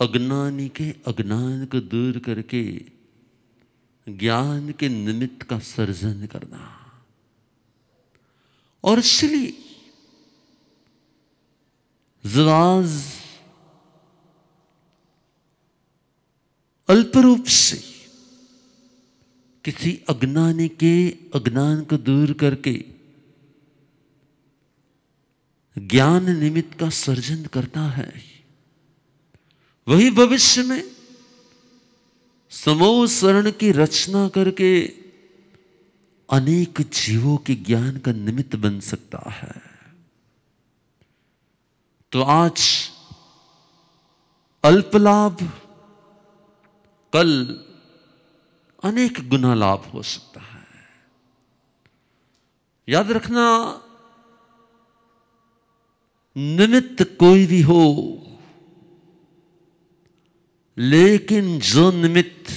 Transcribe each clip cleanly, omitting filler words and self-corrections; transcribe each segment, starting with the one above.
अज्ञानी के अज्ञान को दूर करके ज्ञान के निमित्त का सर्जन करना। और इसलिए जवाज अल्प रूप से किसी अज्ञानी के अज्ञान को दूर करके ज्ञान निमित्त का सर्जन करता है, वही भविष्य में समूह शरण की रचना करके अनेक जीवों के ज्ञान का निमित्त बन सकता है। तो आज अल्प लाभ, कल अनेक गुना लाभ हो सकता है। याद रखना, निमित्त कोई भी हो, लेकिन जो निमित्त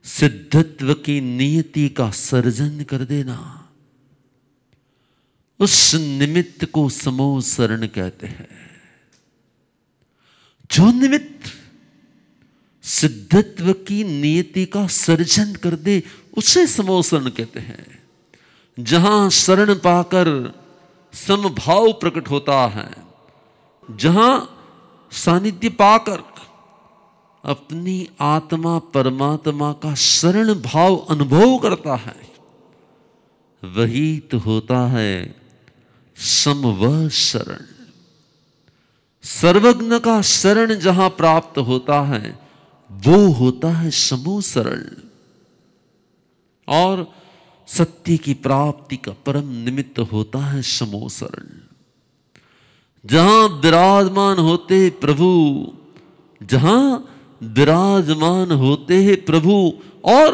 सिद्धत्व की नियति का सर्जन कर देना, उस निमित्त को समूह शरण कहते हैं। जो निमित्त सिद्धत्व की नियति का सर्जन कर दे, उसे समूह शरण कहते हैं। जहां शरण पाकर समभाव प्रकट होता है, जहां सानिध्य पाकर अपनी आत्मा परमात्मा का शरण भाव अनुभव करता है, वही तो होता है समव शरण। सर्वज्ञ का शरण जहां प्राप्त होता है, वो होता है समूह शरण। और सत्य की प्राप्ति का परम निमित्त होता है समूह शरण। जहां विराजमान होते प्रभु, जहां विराजमान होते हैं प्रभु, और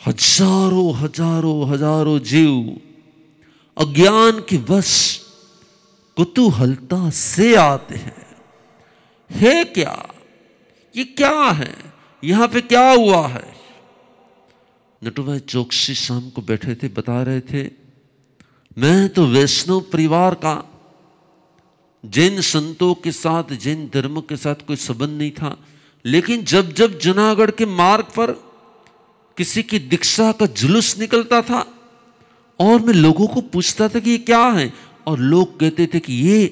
हजारों हजारों हजारों जीव अज्ञान के वश कुतूहलता से आते हैं। है क्या? ये क्या है? यहां पे क्या हुआ है? नटू भाई चौकसी शाम को बैठे थे, बता रहे थे, मैं तो वैष्णव परिवार का, जैन संतों के साथ, जैन धर्म के साथ कोई संबंध नहीं था, लेकिन जब जब जूनागढ़ के मार्ग पर किसी की दीक्षा का जुलूस निकलता था और मैं लोगों को पूछता था कि ये क्या है, और लोग कहते थे कि ये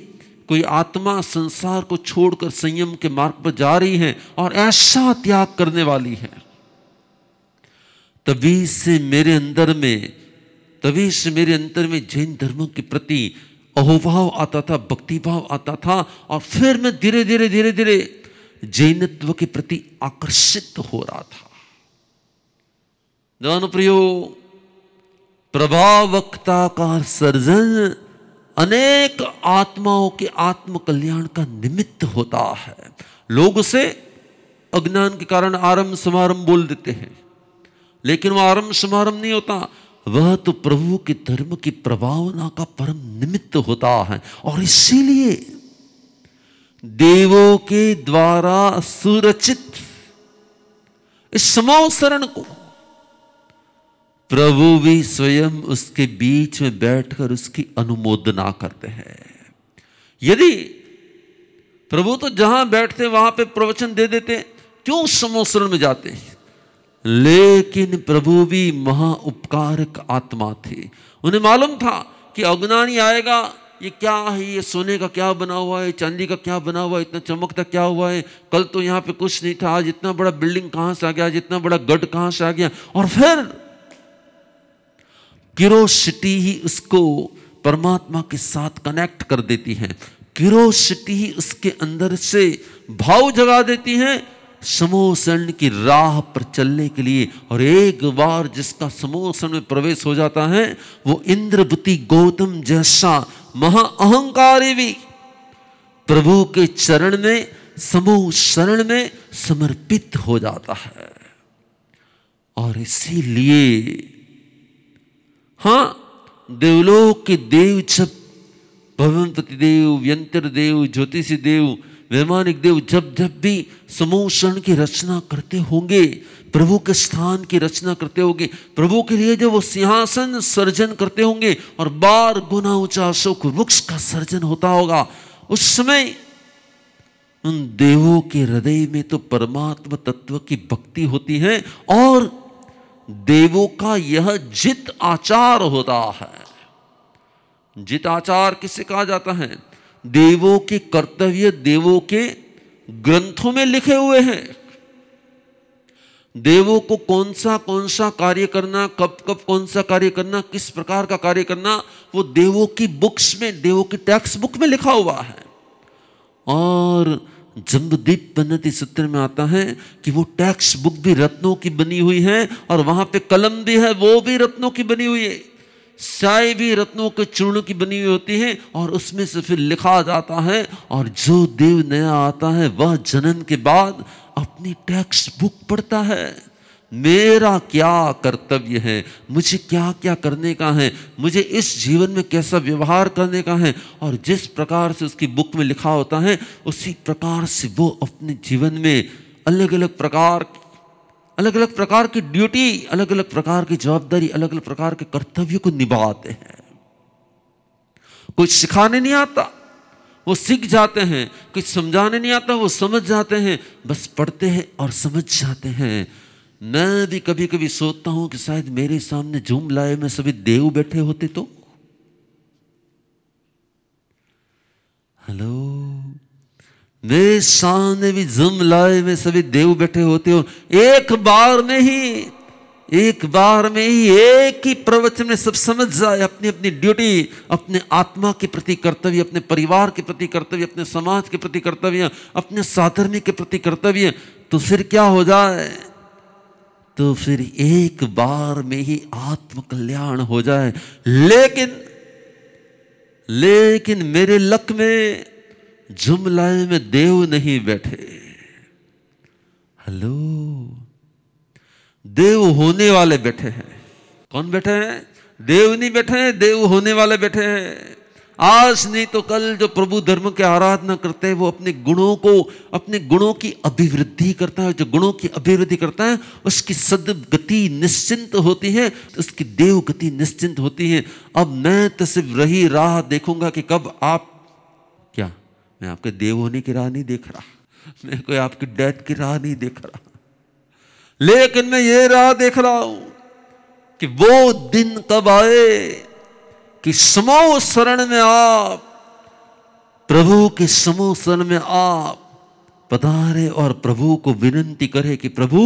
कोई आत्मा संसार को छोड़कर संयम के मार्ग पर जा रही है और ऐसा त्याग करने वाली है। तभी से मेरे अंतर में जैन धर्म के प्रति अहोभाव आता था, भक्तिभाव आता था, और फिर मैं धीरे धीरे जैनत्व के प्रति आकर्षित हो रहा था। जनप्रियो, प्रभावक्ता का सर्जन अनेक आत्माओं के आत्म कल्याण का निमित्त होता है। लोग उसे अज्ञान के कारण आरंभ समारंभ बोल देते हैं, लेकिन वह आरंभ समारंभ नहीं होता, वह तो प्रभु के धर्म की प्रभावना का परम निमित्त होता है। और इसीलिए देवों के द्वारा सुरचित इस समूह शरण को प्रभु भी स्वयं उसके बीच में बैठकर उसकी अनुमोदना करते हैं। यदि प्रभु तो जहां बैठते वहां पे प्रवचन दे देते, क्यों समूह शरण में जाते हैं? लेकिन प्रभु भी महा उपकारक आत्मा थे। उन्हें मालूम था कि अज्ञानी आएगा, ये क्या है, ये सोने का क्या बना हुआ है, चांदी का क्या बना हुआ है, इतना चमकता क्या हुआ है, कल तो यहाँ पे कुछ नहीं था, आज इतना बड़ा बिल्डिंग कहाँ से आ गया, आज इतना बड़ा गढ़ कहाँ से आ गया। और फिर क्यूरोसिटी ही उसको परमात्मा के साथ कनेक्ट कर देती है, क्यूरोसिटी ही उसके अंदर से भाव जगा देती है समूह शरण की राह पर चलने के लिए। और एक बार जिसका समूह शरण में प्रवेश हो जाता है, वो इंद्रवती गौतम जैसा महा अहंकारी भी प्रभु के चरण में, समूह शरण में समर्पित हो जाता है। और इसीलिए देवलोक के देव जब भगवंपति देव, व्यंतर देव, ज्योतिषी देव, वैमानिक देव जब भी समूह शरण की रचना करते होंगे, प्रभु के स्थान की रचना करते होंगे, प्रभु के लिए जब वो सिंहासन सर्जन करते होंगे और 12 गुना ऊंचा अशोक वृक्ष का सर्जन होता होगा, उस समय उन देवों के हृदय में तो परमात्मा तत्व की भक्ति होती है और देवों का यह जित आचार होता है। जित आचार किसे कहा जाता है? देवों के कर्तव्य देवों के ग्रंथों में लिखे हुए हैं। देवों को कौन सा कार्य करना, कब कब कौन सा कार्य करना, किस प्रकार का कार्य करना, वो देवों की बुक्स में, देवों की टेक्स्ट बुक में लिखा हुआ है। और जम्बूद्वीप पन्नति सूत्र में आता है कि वो टेक्स्ट बुक भी रत्नों की बनी हुई है और वहां पे कलम भी है, वो भी रत्नों की बनी हुई है, स्याही भी रत्नों के चूर्ण की बनी हुई होती है और उसमें से फिर लिखा जाता है। और जो देव नया आता है वह जन्म के बाद अपनी टेक्स्ट बुक पढ़ता है। मेरा क्या कर्तव्य है, मुझे क्या क्या करने का है, मुझे इस जीवन में कैसा व्यवहार करने का है, और जिस प्रकार से उसकी बुक में लिखा होता है उसी प्रकार से वो अपने जीवन में अलग अलग प्रकार की ड्यूटी, अलग अलग प्रकार की जवाबदारी, अलग अलग प्रकार के कर्तव्य को निभाते हैं। कुछ सिखाने नहीं आता, वो सीख जाते हैं। कुछ समझाने नहीं आता, वो समझ जाते हैं। बस पढ़ते हैं और समझ जाते हैं। मैं भी कभी कभी सोचता हूं कि शायद मेरे सामने जूम लाए में सभी देव बैठे होते तो। हेलो, मेरे सामने भी जूम लाए में सभी देव बैठे होते हो, एक बार में ही एक ही प्रवचन में सब समझ जाए अपनी अपनी ड्यूटी, अपने आत्मा के प्रति कर्तव्य, अपने परिवार के प्रति कर्तव्य, अपने समाज के प्रति कर्तव्य, अपने साधर्म्य के प्रति कर्तव्य, तो फिर क्या हो जाए? तो फिर एक बार में ही आत्म कल्याण हो जाए। लेकिन मेरे लक में जुमलाए में देव नहीं बैठे। हेलो, देव होने वाले बैठे हैं। कौन बैठे हैं? देव नहीं बैठे हैं, देव होने वाले बैठे हैं। आज नहीं तो कल जो प्रभु धर्म के आराधना करते हैं वो अपने गुणों की अभिवृद्धि करता है। जो गुणों की अभिवृद्धि करता है उसकी सद्गति निश्चिंत होती है, उसकी देव गति निश्चिंत होती है। अब मैं तो सिर्फ रही राह देखूंगा कि कब आप, क्या मैं आपके देव होने की राह नहीं देख रहा, मैं कोई आपकी डेथ की राह नहीं देख रहा, लेकिन मैं ये राह देख रहा हूं कि वो दिन कब आए कि समूह शरण में आप, प्रभु के समूह शरण में आप पधारे और प्रभु को विनती करे कि प्रभु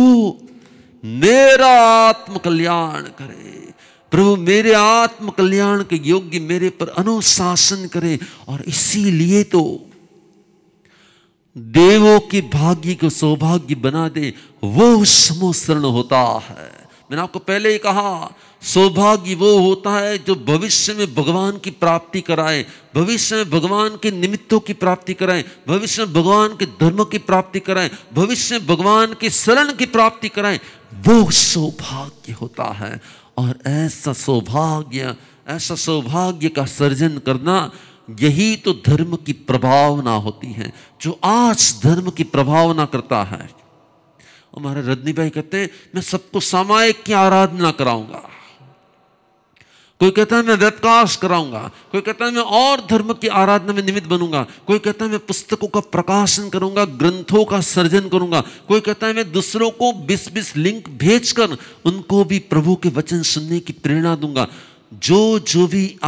मेरा आत्म कल्याण करे, प्रभु मेरे आत्म कल्याण के योग्य मेरे पर अनुशासन करे। और इसीलिए तो देवों की भाग्य को सौभाग्य बना दे वो समूह शरण होता है। मैंने आपको पहले ही कहा, सौभाग्य वो होता है जो भविष्य में भगवान की प्राप्ति कराए, भविष्य में भगवान के निमित्तों की प्राप्ति कराए, भविष्य में भगवान के धर्म की प्राप्ति कराए, भविष्य में भगवान की शरण की प्राप्ति कराए, वो सौभाग्य होता है। और ऐसा सौभाग्य का सर्जन करना, यही तो धर्म की प्रभावना होती है। जो आज धर्म की प्रभावना करता है, हमारे रजनी भाई कहते हैं मैं सबको सामायिक की आराधना कराऊंगा, कोई कहता है मैं वेबकास्ट कराऊंगा, कोई कहता है मैं और धर्म की आराधना में निमित्त बनूंगा, कोई कहता है मैं पुस्तकों का प्रकाशन करूंगा, ग्रंथों का सर्जन करूंगा, कोई कहता है मैं दूसरों को 20-20 लिंक भेजकर उनको भी प्रभु के वचन सुनने की प्रेरणा दूंगा। जो भी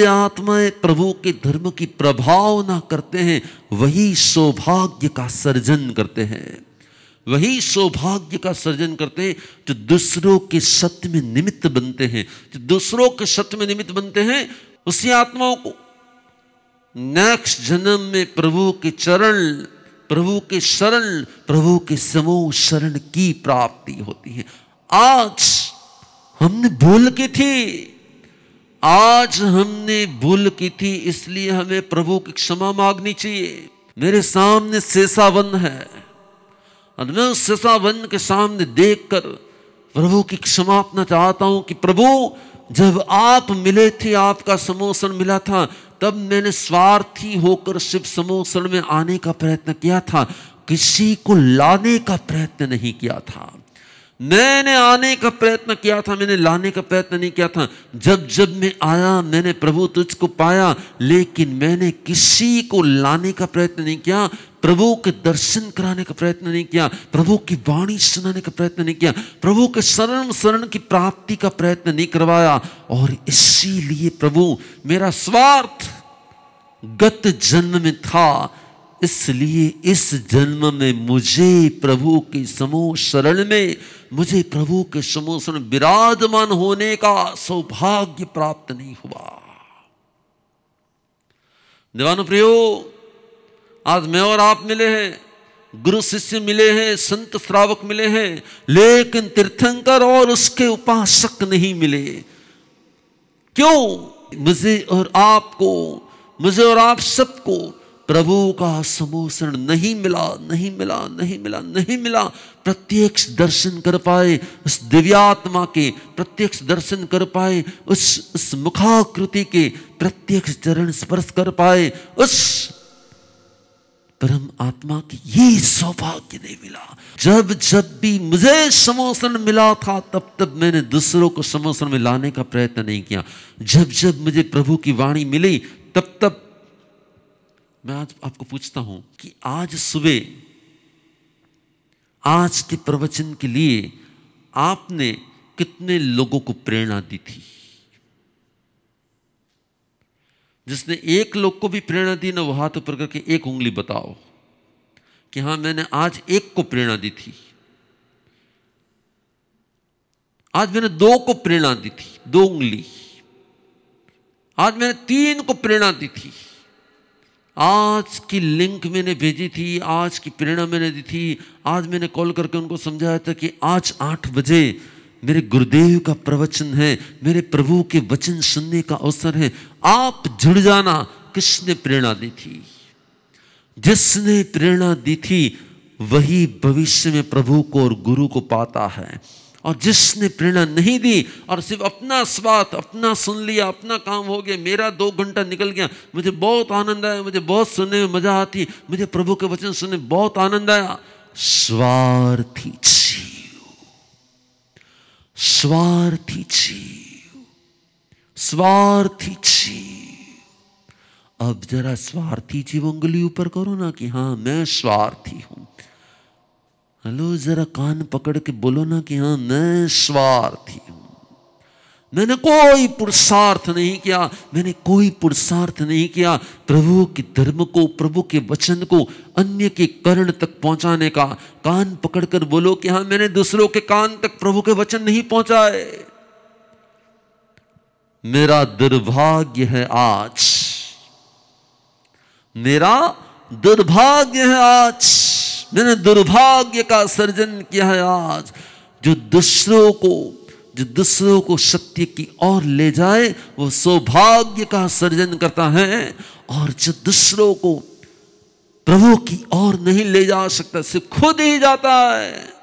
आत्माएं प्रभु के धर्म की प्रभावना करते हैं वही सौभाग्य का सर्जन करते हैं, वही सौभाग्य का सर्जन करते हैं। जो दूसरों के सत्य में निमित्त बनते हैं, जो दूसरों के सत्य में निमित्त बनते हैं, उसी आत्माओं को नेक्स्ट जन्म में प्रभु के चरण, प्रभु के शरण, प्रभु के समूह शरण की प्राप्ति होती है। आज हमने भूल की थी, इसलिए हमें प्रभु की क्षमा मांगनी चाहिए। मेरे सामने शेषावन है और मैं उस शेषावन के सामने देखकर प्रभु की क्षमा अपना चाहता हूं कि प्रभु जब आप मिले थे, आपका समोसन मिला था, तब मैंने स्वार्थी होकर शिव समोसन में आने का प्रयत्न किया था, किसी को लाने का प्रयत्न नहीं किया था। मैंने आने का प्रयत्न किया था, मैंने लाने का प्रयत्न नहीं किया था। जब जब मैं आया मैंने प्रभु तुझको पाया, लेकिन मैंने किसी को लाने का प्रयत्न नहीं किया, प्रभु के दर्शन कराने का प्रयत्न नहीं किया, प्रभु की वाणी सुनाने का प्रयत्न नहीं किया, प्रभु के शरण की प्राप्ति का प्रयत्न नहीं करवाया। और इसीलिए प्रभु, मेरा स्वार्थ गत जन्म में था, इसलिए इस जन्म में मुझे प्रभु के समूह शरण में, मुझे प्रभु के समूह शरण विराजमान होने का सौभाग्य प्राप्त नहीं हुआ। दीवानो प्रियो, आज मैं और आप मिले हैं, गुरु शिष्य मिले हैं, संत श्रावक मिले हैं, लेकिन तीर्थंकर और उसके उपासक नहीं मिले। क्यों? मुझे और आपको, मुझे और आप सबको प्रभु का समोषण नहीं मिला, नहीं मिला, नहीं मिला, नहीं मिला। प्रत्यक्ष दर्शन कर पाए उस दिव्यात्मा के, प्रत्यक्ष दर्शन कर पाए उस मुखाकृति के, प्रत्यक्ष चरण स्पर्श कर पाए उस परम आत्मा की, ये सौभाग्य नहीं मिला। जब जब भी मुझे समोषण मिला था, तब तब मैंने दूसरों को समोषण में लाने का प्रयत्न नहीं किया। जब जब मुझे प्रभु की वाणी मिली, तब तब मैं आज आपको पूछता हूं कि आज सुबह, आज के प्रवचन के लिए आपने कितने लोगों को प्रेरणा दी थी? जिसने एक लोग को भी प्रेरणा दी ना, वो हाथ ऊपर करके एक उंगली बताओ कि हां, मैंने आज एक को प्रेरणा दी थी। आज मैंने 2 को प्रेरणा दी थी, 2 उंगली। आज मैंने 3 को प्रेरणा दी थी। आज की लिंक मैंने भेजी थी, आज की प्रेरणा मैंने दी थी। आज मैंने कॉल करके उनको समझाया था कि आज 8 बजे मेरे गुरुदेव का प्रवचन है, मेरे प्रभु के वचन सुनने का अवसर है, आप जुड़ जाना। किसने प्रेरणा दी थी? जिसने प्रेरणा दी थी वही भविष्य में प्रभु को और गुरु को पाता है। और जिसने प्रेरणा नहीं दी और सिर्फ अपना स्वार्थ, अपना सुन लिया, अपना काम हो गया, मेरा 2 घंटा निकल गया, मुझे बहुत आनंद आया, मुझे बहुत सुनने में मजा आती, मुझे प्रभु के वचन सुनने में बहुत आनंद आया। स्वार्थी जीव, स्वार्थी जीव, स्वार्थी जीव। अब जरा स्वार्थी जीव उंगली ऊपर करो ना कि हाँ, मैं स्वार्थी हूं। हेलो, जरा कान पकड़ के बोलो ना कि हाँ, मैं स्वार्थी हूं। मैंने कोई पुरुषार्थ नहीं किया, मैंने कोई पुरुषार्थ नहीं किया प्रभु के धर्म को, प्रभु के वचन को अन्य के कर्ण तक पहुंचाने का। कान पकड़कर बोलो कि हाँ, मैंने दूसरों के कान तक प्रभु के वचन नहीं पहुंचाए। मेरा दुर्भाग्य है आज, मेरा दुर्भाग्य है आज, मैंने दुर्भाग्य का सर्जन किया है आज। जो दूसरों को सत्य की ओर ले जाए, वो सौभाग्य का सर्जन करता है। और जो दूसरों को प्रभु की ओर नहीं ले जा सकता, सिर्फ खुद ही जाता है,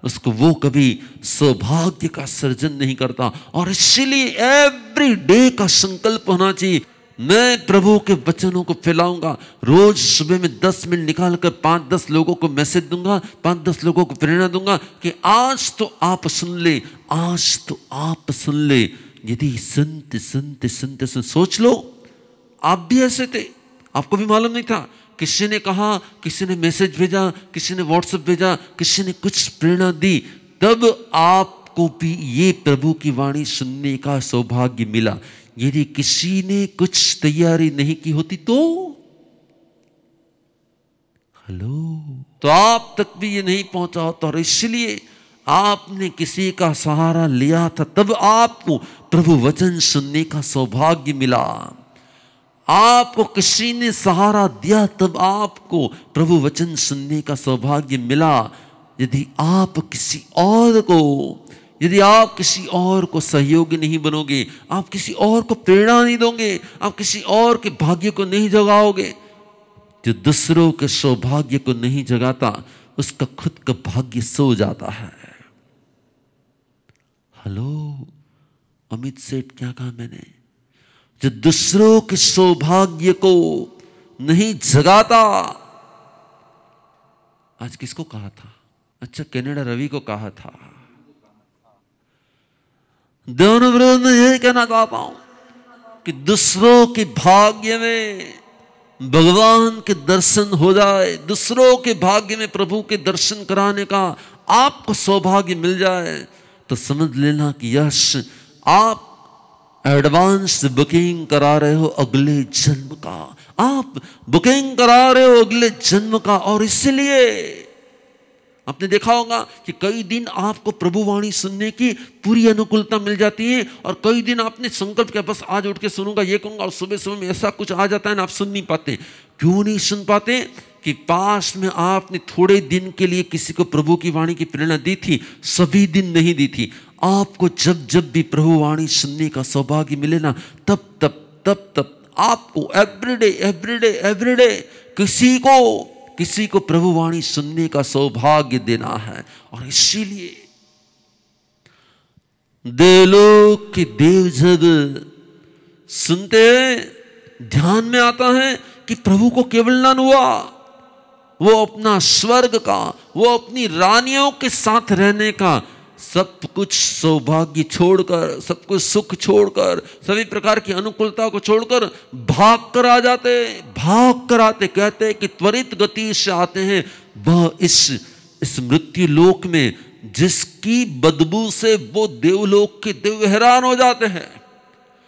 उसको वो कभी सौभाग्य का सर्जन नहीं करता। और इसीलिए एवरी डे का संकल्प होना चाहिए, मैं प्रभु के वचनों को फैलाऊंगा। रोज सुबह में 10 मिनट निकालकर 5-10 लोगों को मैसेज दूंगा, 5-10 लोगों को प्रेरणा दूंगा कि आज तो आप सुन ले, आज तो आप सुन ले। यदि सुनते सुनते सुनते सुनते, सोच लो आप भी ऐसे थे, आपको भी मालूम नहीं था। किसी ने कहा, किसी ने मैसेज भेजा, किसी ने व्हाट्सएप भेजा, किसी ने कुछ प्रेरणा दी, तब आपको भी ये प्रभु की वाणी सुनने का सौभाग्य मिला। यदि किसी ने कुछ तैयारी नहीं की होती तो हेलो, तो आप तक भी ये नहीं पहुंचा होता। और इसलिए आपने किसी का सहारा लिया था, तब आपको प्रभु वचन सुनने का सौभाग्य मिला। आपको किसी ने सहारा दिया, तब आपको प्रभु वचन सुनने का सौभाग्य मिला। यदि आप किसी और को सहयोगी नहीं बनोगे, आप किसी और को प्रेरणा नहीं दोगे, आप किसी और के भाग्य को नहीं जगाओगे, जो दूसरों के सौभाग्य को नहीं जगाता, उसका खुद का भाग्य सो जाता है। हेलो, अमित सेठ क्या कहा मैंने? जो दूसरों के सौभाग्य को नहीं जगाता, आज किसको कहा था? अच्छा, कनाडा रवि को कहा था। दोनों विरोध में यही कहना चाहता हूं कि दूसरों के भाग्य में भगवान के दर्शन हो जाए, दूसरों के भाग्य में प्रभु के दर्शन कराने का आपको सौभाग्य मिल जाए तो समझ लेना कि यश आप एडवांस बुकिंग करा रहे हो अगले जन्म का, आप बुकिंग करा रहे हो अगले जन्म का। और इसलिए आपने देखा होगा कि कई दिन आपको प्रभु वाणी सुनने की पूरी अनुकूलता मिल जाती है और कई दिन आपने संकल्प किया बस आज उठ के सुनूंगा, ये कहूंगा, और सुबह सुबह में ऐसा कुछ आ जाता है ना, आप सुन नहीं पाते। क्यों नहीं सुन पाते? कि पास में आपने थोड़े दिन के लिए किसी को प्रभु की वाणी की प्रेरणा दी थी, सभी दिन नहीं दी थी। आपको जब जब भी प्रभु वाणी सुनने का सौभाग्य मिले ना, तब तब आपको एवरीडे किसी को प्रभु वाणी सुनने का सौभाग्य देना है। और इसीलिए देवलोक के देव जब सुनते ध्यान में आता है कि प्रभु को केवल ज्ञान हुआ, वो अपना स्वर्ग का, वो अपनी रानियों के साथ रहने का सब कुछ सौभाग्य छोड़कर, सब कुछ सुख छोड़कर, सभी प्रकार की अनुकूलता को छोड़कर भाग कर आ जाते, भाग कर आते। कहते कि त्वरित गति से आते हैं वह इस मृत्यु लोक में जिसकी बदबू से वो देवलोक के देव हैरान हो जाते हैं।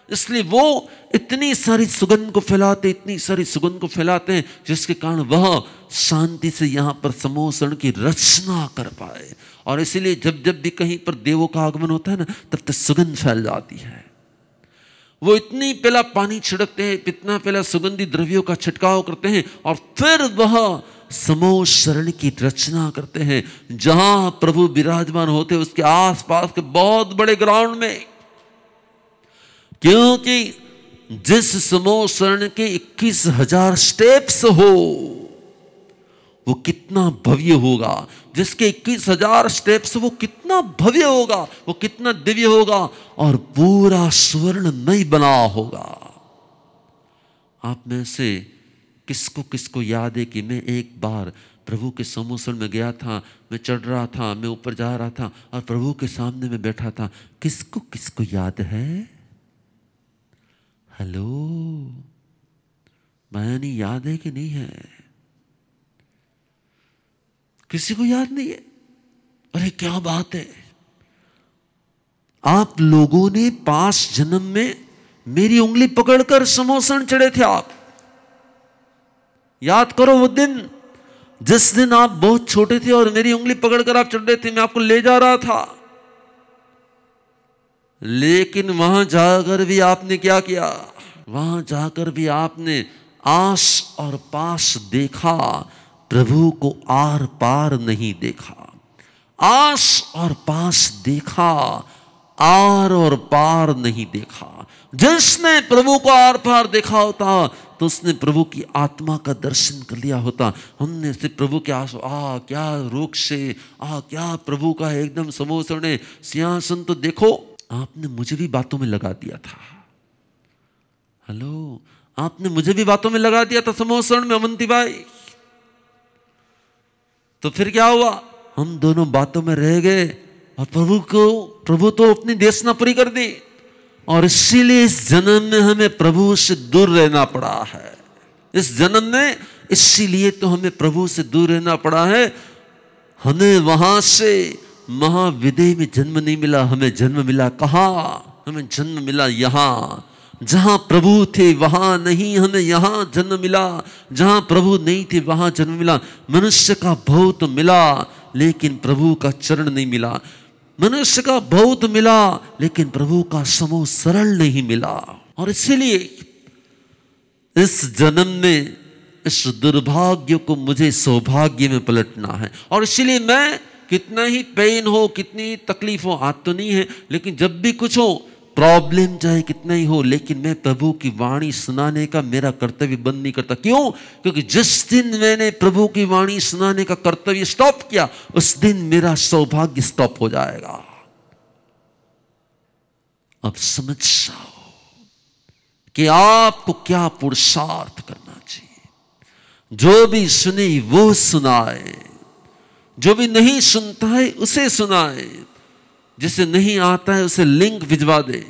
इसलिए वो इतनी सारी सुगंध को फैलाते, इतनी सारी सुगंध को फैलाते हैं जिसके कारण वह शांति से यहाँ पर समोसरण की रचना कर पाए। और इसीलिए जब जब भी कहीं पर देवों का आगमन होता है ना, तब तक सुगंध फैल जाती है। वो इतनी पहला पानी छिड़कते हैं, इतना पहला सुगंधी द्रव्यों का छिड़काव करते हैं और फिर वह समोसरण की रचना करते हैं। जहां प्रभु विराजमान होते उसके आसपास के बहुत बड़े ग्राउंड में, क्योंकि जिस समोसरण के 21,000 स्टेप्स हो वो कितना भव्य होगा, जिसके 21,000 स्टेप्स वो कितना भव्य होगा, वो कितना दिव्य होगा और पूरा स्वर्ण नहीं बना होगा। आप में से किसको किसको याद है कि मैं एक बार प्रभु के समोसरण में गया था, मैं चढ़ रहा था, मैं ऊपर जा रहा था और प्रभु के सामने में बैठा था। किसको किसको याद है? हेलो, बयानी याद है कि नहीं है? किसी को याद नहीं है? अरे क्या बात है! आप लोगों ने 5 जन्म में मेरी उंगली पकड़कर समोसण चढ़े थे। आप याद करो वो दिन, जिस दिन आप बहुत छोटे थे और मेरी उंगली पकड़कर आप चढ़ रहे थे, मैं आपको ले जा रहा था। लेकिन वहां जाकर भी आपने क्या किया? वहां जाकर भी आपने आस और पास देखा, प्रभु को आर पार नहीं देखा। आस और पास देखा, आर और पार नहीं देखा। जिसने प्रभु को आर पार देखा होता तो उसने प्रभु की आत्मा का दर्शन कर लिया होता। हमने से प्रभु के आस क्या रूप से, क्या प्रभु का एकदम समोसण है, सिंहासन तो देखो। आपने मुझे भी बातों में लगा दिया था। हेलो, आपने मुझे भी बातों में लगा दिया था समोसण में, अवंती भाई। तो फिर क्या हुआ? हम दोनों बातों में रह गए और प्रभु तो अपनी देशना पूरी कर दी। और इसीलिए इस जन्म में हमें प्रभु से दूर रहना पड़ा है। इस जन्म में इसीलिए तो हमें प्रभु से दूर रहना पड़ा है। हमें वहां से महाविदेह में जन्म नहीं मिला, हमें जन्म मिला कहाँ? हमें जन्म मिला यहाँ। जहां प्रभु थे वहां नहीं, हमें यहां जन्म मिला। जहां प्रभु नहीं थे वहां जन्म मिला। मनुष्य का बहुत मिला लेकिन प्रभु का चरण नहीं मिला। मनुष्य का बहुत मिला लेकिन प्रभु का समो सरल नहीं मिला। और इसीलिए इस जन्म में इस दुर्भाग्य को मुझे सौभाग्य में पलटना है। और इसीलिए मैं, कितना ही पेन हो, कितनी तकलीफ हो, आज तो नहीं है, लेकिन जब भी कुछ हो, प्रॉब्लम चाहे कितना ही हो, लेकिन मैं प्रभु की वाणी सुनाने का मेरा कर्तव्य बंद नहीं करता। क्यों? क्योंकि जिस दिन मैंने प्रभु की वाणी सुनाने का कर्तव्य स्टॉप किया, उस दिन मेरा सौभाग्य स्टॉप हो जाएगा। अब समझ जाओ कि आपको क्या पुरुषार्थ करना चाहिए। जो भी सुने वो सुनाए, जो भी नहीं सुनता है उसे सुनाए, जिसे नहीं आता है उसे लिंक भिजवा दे,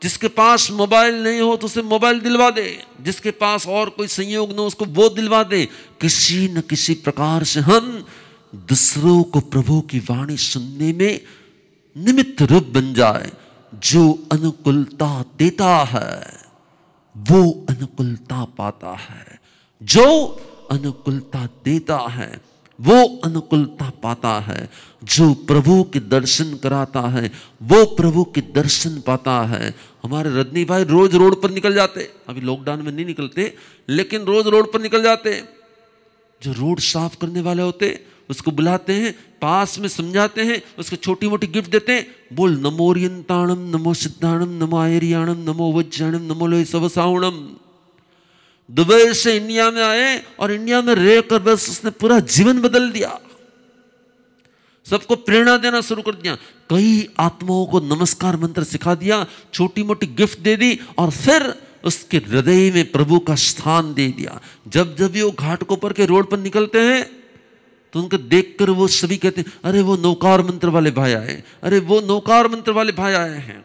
जिसके पास मोबाइल नहीं हो तो उसे मोबाइल दिलवा दे, जिसके पास और कोई संयोग न हो उसको वो दिलवा दे। किसी न किसी प्रकार से हम दूसरों को प्रभु की वाणी सुनने में निमित्त रूप बन जाए। जो अनुकूलता देता है वो अनुकूलता पाता है, जो अनुकूलता देता है वो अनुकूलता पाता है, जो प्रभु के दर्शन कराता है वो प्रभु के दर्शन पाता है। हमारे रजनी भाई रोज रोड पर निकल जाते, अभी लॉकडाउन में नहीं निकलते लेकिन रोज रोड पर निकल जाते। जो रोड साफ करने वाले होते उसको बुलाते हैं, पास में समझाते हैं, उसको छोटी मोटी गिफ्ट देते हैं, बोल नमो ओरियंताणम, नमो सिद्धाणम, नमो आयरियाणम, नमो वज्जाणम, नमो लोय सवसावणम। दुबई से इंडिया में आए और इंडिया में रहकर बस उसने पूरा जीवन बदल दिया, सबको प्रेरणा देना शुरू कर दिया, कई आत्माओं को नमस्कार मंत्र सिखा दिया, छोटी मोटी गिफ्ट दे दी और फिर उसके हृदय में प्रभु का स्थान दे दिया। जब जब वो घाट को पर के रोड पर निकलते हैं तो उनको देखकर वो सभी कहते हैं अरे वो नौकार मंत्र वाले भाई आए, अरे वो नौकार मंत्र वाले भाई आए हैं।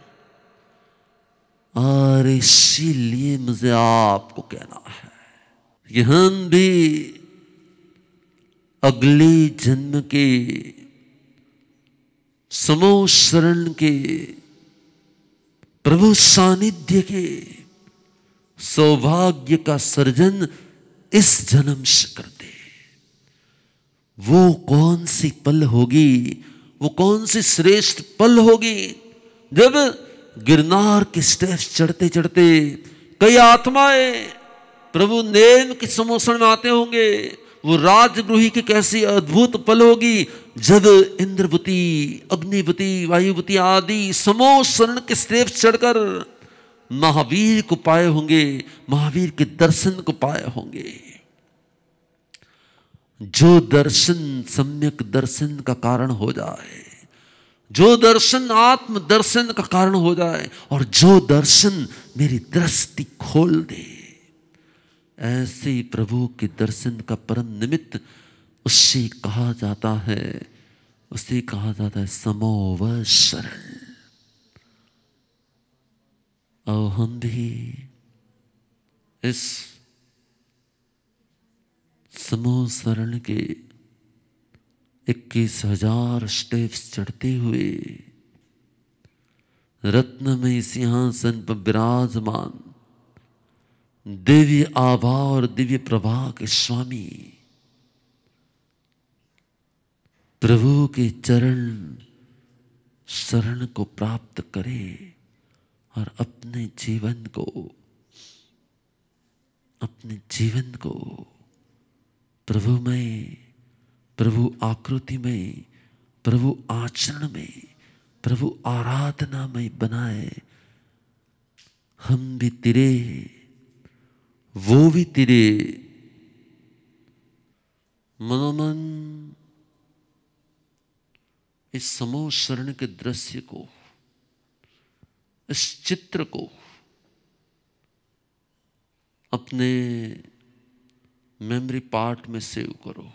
और इसीलिए मुझे आपको कहना है कि हम भी अगले जन्म के समूह शरण के प्रभु सानिध्य के सौभाग्य का सर्जन इस जन्म से कर दे। वो कौन सी पल होगी, वो कौन सी श्रेष्ठ पल होगी जब गिरनार के स्टेप्स चढ़ते चढ़ते कई आत्माएं प्रभु नेम के समोषण में आते होंगे। वो राजगृही की कैसी अद्भुत पल होगी जब इंद्रवती, अग्निवती, वायुवती आदि समोषण के स्टेप्स चढ़कर महावीर को पाए होंगे, महावीर के दर्शन को पाए होंगे। जो दर्शन सम्यक दर्शन का कारण हो जाए, जो दर्शन आत्म दर्शन का कारण हो जाए और जो दर्शन मेरी दृष्टि खोल दे, ऐसे ही प्रभु के दर्शन का परम निमित्त उससे कहा जाता है, उसे कहा जाता है समोव शरण। और हम भी इस समूह शरण के 21,000 स्टेप्स चढ़ते हुए रत्नमय सिंहासन पर विराजमान दिव्य आभा और दिव्य प्रभा के स्वामी प्रभु के चरण शरण को प्राप्त करे और अपने जीवन को प्रभु में, प्रभु आकृति में, प्रभु आचरण में, प्रभु आराधना में बनाए। हम भी तेरे, वो भी तेरे। मनोमन इस समूह शरण के दृश्य को, इस चित्र को अपने मेमोरी पार्ट में सेव करो।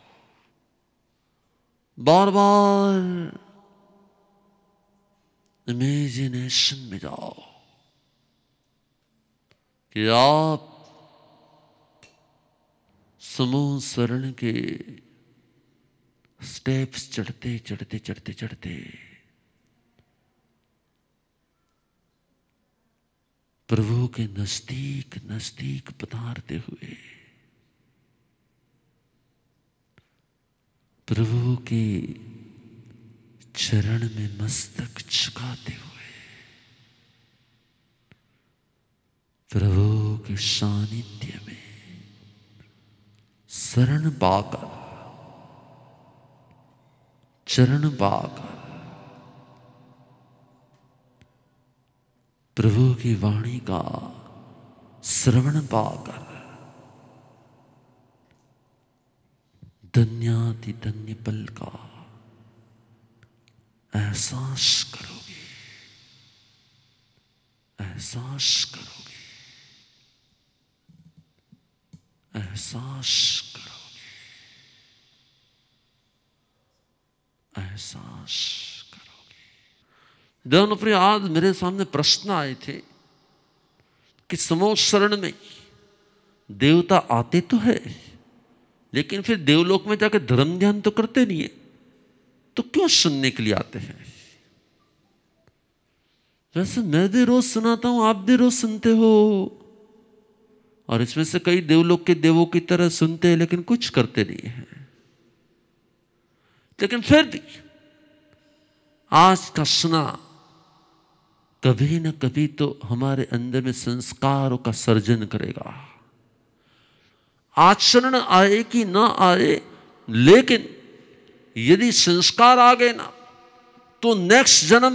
बार बार इमेजिनेशन में जाओ कि आप समूह शरण के स्टेप्स चढ़ते चढ़ते चढ़ते चढ़ते प्रभु के नजदीक नजदीक पधारते हुए प्रभु के चरण में मस्तक झुकाते हुए प्रभु के सानिध्य में शरण पाकर, चरण पाकर प्रभु की वाणी का श्रवण पाकर धन्याति धन्य पल का एहसास करोगे, एहसास करोगे, एहसास करोगे। एहसास करोगे। देवों प्रिय, आज मेरे सामने प्रश्न आए थे कि समूह शरण में देवता आते तो है, लेकिन फिर देवलोक में जाकर धर्म ध्यान तो करते नहीं है, तो क्यों सुनने के लिए आते हैं? वैसे मैं भी रोज सुनाता हूं, आप भी रोज सुनते हो, और इसमें से कई देवलोक के देवों की तरह सुनते हैं लेकिन कुछ करते नहीं है। लेकिन फिर भी आज का सुना कभी ना कभी तो हमारे अंदर में संस्कारों का सर्जन करेगा। आचरण आए कि ना आए, लेकिन यदि संस्कार आ गए ना तो नेक्स्ट जन्म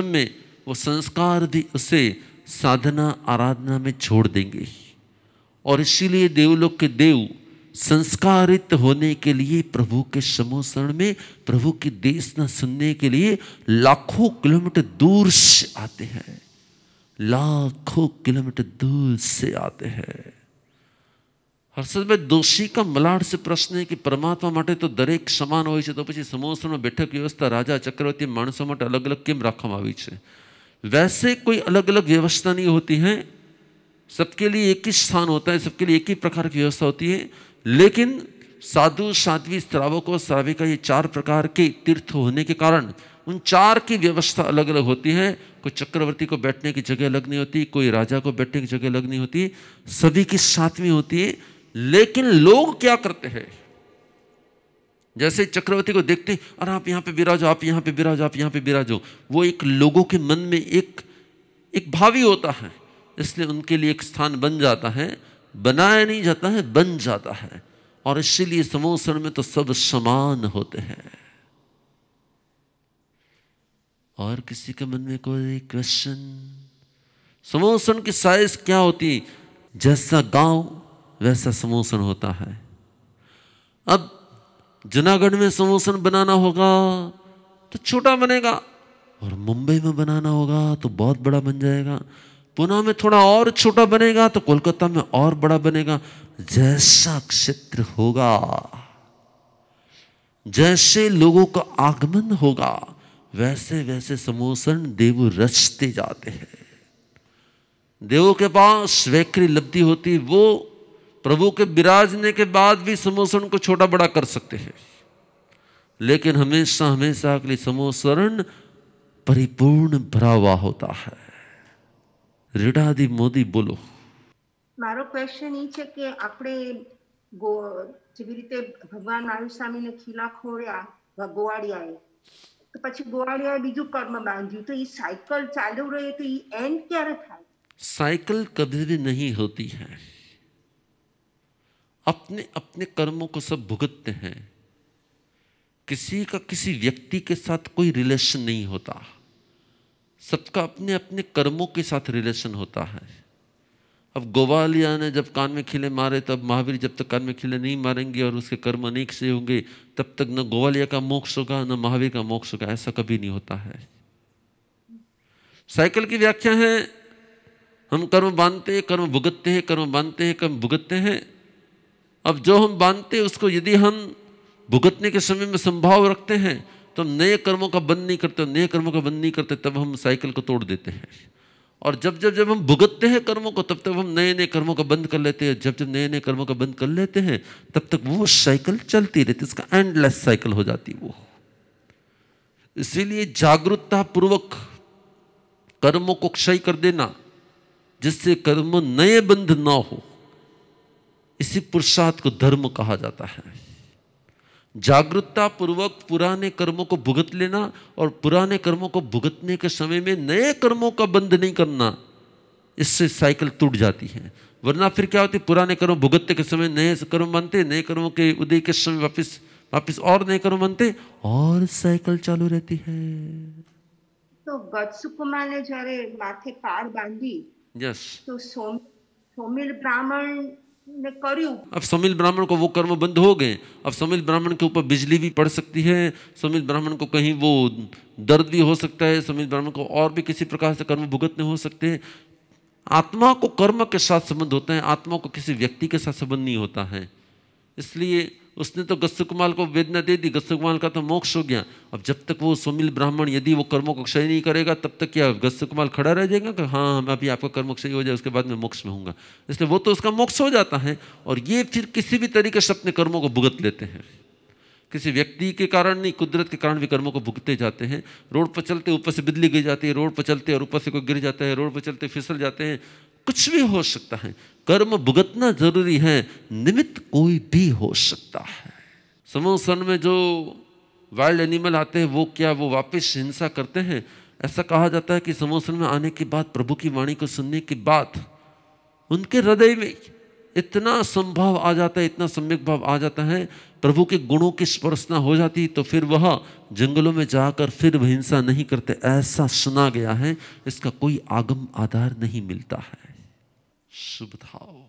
में वो संस्कार भी उसे साधना आराधना में छोड़ देंगे। और इसीलिए देवलोक के देव संस्कारित होने के लिए प्रभु के समूह शरण में प्रभु की देशना सुनने के लिए लाखों किलोमीटर दूर से आते हैं, लाखों किलोमीटर दूर से आते हैं। हर्षद भाई, दोषी का मलाड से प्रश्न है कि परमात्मा માટે તો દરેક સમાન હોય છે, તો પછી સમૂહમાં બેઠક વ્યવસ્થા રાજા ચક્રવર્તી માણસો માટે अलग अलग કેમ રાખવામાં આવી છે? वैसे कोई अलग अलग व्यवस्था नहीं होती है, सबके लिए एक ही स्थान होता है, सबके लिए एक ही प्रकार की व्यवस्था होती है। लेकिन साधु साध्वी श्रावक और श्राविका ये 4 प्रकार के तीर्थ होने के कारण उन 4 की व्यवस्था अलग अलग होती है। कोई चक्रवर्ती को बैठने की जगह अलग नहीं होती, कोई राजा को बैठने की जगह अलग नहीं होती, सभी की साथ में होती है। लेकिन लोग क्या करते हैं, जैसे चक्रवर्ती को देखते हैं, अरे आप यहाँ पे विराजो, आप यहाँ पे विराजो, आप यहाँ पे विराजो, वो एक लोगों के मन में एक भावी होता है, इसलिए उनके लिए एक स्थान बन जाता है, बनाया नहीं जाता है, बन जाता है। और इसीलिए समूह शरण में तो सब समान होते हैं। और किसी के मन में कोई क्वेश्चन? समूह शरण की साइज क्या होती? जैसा गांव वैसा समूह शरण होता है। अब जूनागढ़ में समूह शरण बनाना होगा तो छोटा बनेगा, और मुंबई में बनाना होगा तो बहुत बड़ा बन जाएगा, पुणे में थोड़ा और छोटा बनेगा तो कोलकाता में और बड़ा बनेगा। जैसा क्षेत्र होगा, जैसे लोगों का आगमन होगा, वैसे वैसे समूह शरण देव रचते जाते हैं। देवों के पास स्वीकृति लब्धि होती, वो प्रभु के विराजने के बाद भी समूह शरण को छोटा बड़ा कर सकते हैं, लेकिन हमेशा हमेशा के लिए समूह शरण परिपूर्ण भरा हुआ होता है। રીડાદી મોદી બોલો। મારો ક્વેશ્ચન એ છે કે આપણે જેવી રીતે ભગવાન મહાવીર ખીલા ખોર્યા ગોવાળિયાએ, તો પછી ગોવાળિયાએ બીજું કર્મ બાંધ્યું, તો એ સાયકલ ચાલુ રહે તો એ એન્ડ ક્યારે થાય? साइकिल कभी भी नहीं होती है। अपने अपने कर्मों को सब भुगतते हैं, किसी का किसी व्यक्ति के साथ कोई रिलेशन नहीं होता, सबका अपने अपने कर्मों के साथ रिलेशन होता है। अब गोवालिया ने जब कान में खिले मारे, तब महावीर जब तक कान में खिले नहीं मारेंगे और उसके कर्म अनेक से होंगे, तब तक न गोवालिया का मोक्ष होगा न महावीर का मोक्ष होगा। ऐसा कभी नहीं होता है। साइकिल की व्याख्या है, हम कर्म बांधते हैं, कर्म भुगतते हैं, कर्म बांधते हैं, कर्म भुगतते हैं। अब जो हम बांधते हैं उसको यदि हम भुगतने के समय में संभाव रखते हैं तो हम नए कर्मों का बंद नहीं करते, नए कर्मों का बंद नहीं करते, तब हम साइकिल को तोड़ देते हैं। और जब जब जब हम भुगतते हैं कर्मों को, तब तक हम नए नए कर्मों का बंद कर लेते हैं। जब जब नए नए कर्मों का बंद कर लेते हैं, तब तक वो साइकिल चलती रहती, उसका एंडलेस साइकिल हो जाती वो। इसीलिए जागरूकता पूर्वक कर्मों को क्षय कर देना, जिससे कर्म नए बंध ना हो, इसी पुरुषार्थ को धर्म कहा जाता है। जागरूकता पूर्वक पुराने कर्मों को भुगत लेना, और पुराने कर्मों को भुगतने के समय में नए कर्मों का बंध नहीं करना, इससे साइकिल टूट जाती है। वरना फिर क्या होती, पुराने कर्म भुगतने के समय नए कर्म बनते, नए कर्मों के उदय के समय वापिस और नए कर्म बनते, और साइकिल चालू रहती है। तो वत्सुकुमार ने जયારે माथे पार बांधी, यस, तो सोमिल ब्राह्मण ने कर्યું। अब सोमिल ब्राह्मण को वो कर्म बंद हो गए। अब सोमिल ब्राह्मण के ऊपर बिजली भी पड़ सकती है, सोमिल ब्राह्मण को कहीं वो दर्द भी हो सकता है, सोमिल ब्राह्मण को और भी किसी प्रकार से कर्म भुगतने हो सकते हैं। आत्मा को कर्म के साथ संबंध होता है, आत्मा को किसी व्यक्ति के साथ संबंध नहीं होता है। इसलिए उसने तो गस्सुकमाल को वेदना दे दी, गस्सुकमाल का तो मोक्ष हो गया। अब जब तक वो सुमिल ब्राह्मण यदि वो कर्मों को क्षय नहीं करेगा तब तक क्या गस्सुकमाल खड़ा रह जाएगा कि हाँ हम अभी आपका कर्म क्षय हो जाए उसके बाद मैं मोक्ष में हूँगा। इसलिए वो तो उसका मोक्ष हो जाता है और ये फिर किसी भी तरीके से अपने कर्मों को भुगत लेते हैं। किसी व्यक्ति के कारण नहीं, कुदरत के कारण भी कर्मों को भुगते जाते हैं। रोड पर चलते ऊपर से बिजली गिर जाती है, रोड पर चलते और ऊपर से कोई गिर जाता है, रोड पर चलते फिसल जाते हैं, कुछ भी हो सकता है। कर्म भुगतना जरूरी है, निमित्त कोई भी हो सकता है। समूह सन में जो वाइल्ड एनिमल आते हैं वो क्या वो वापस हिंसा करते हैं? ऐसा कहा जाता है कि समूह सन में आने के बाद, प्रभु की वाणी को सुनने के बाद उनके हृदय में इतना संभाव आ जाता है, इतना सम्यक भाव आ जाता है, प्रभु के गुणों की स्पर्शना हो जाती, तो फिर वह जंगलों में जाकर फिर हिंसा नहीं करते, ऐसा सुना गया है। इसका कोई आगम आधार नहीं मिलता है। शुभ भाव।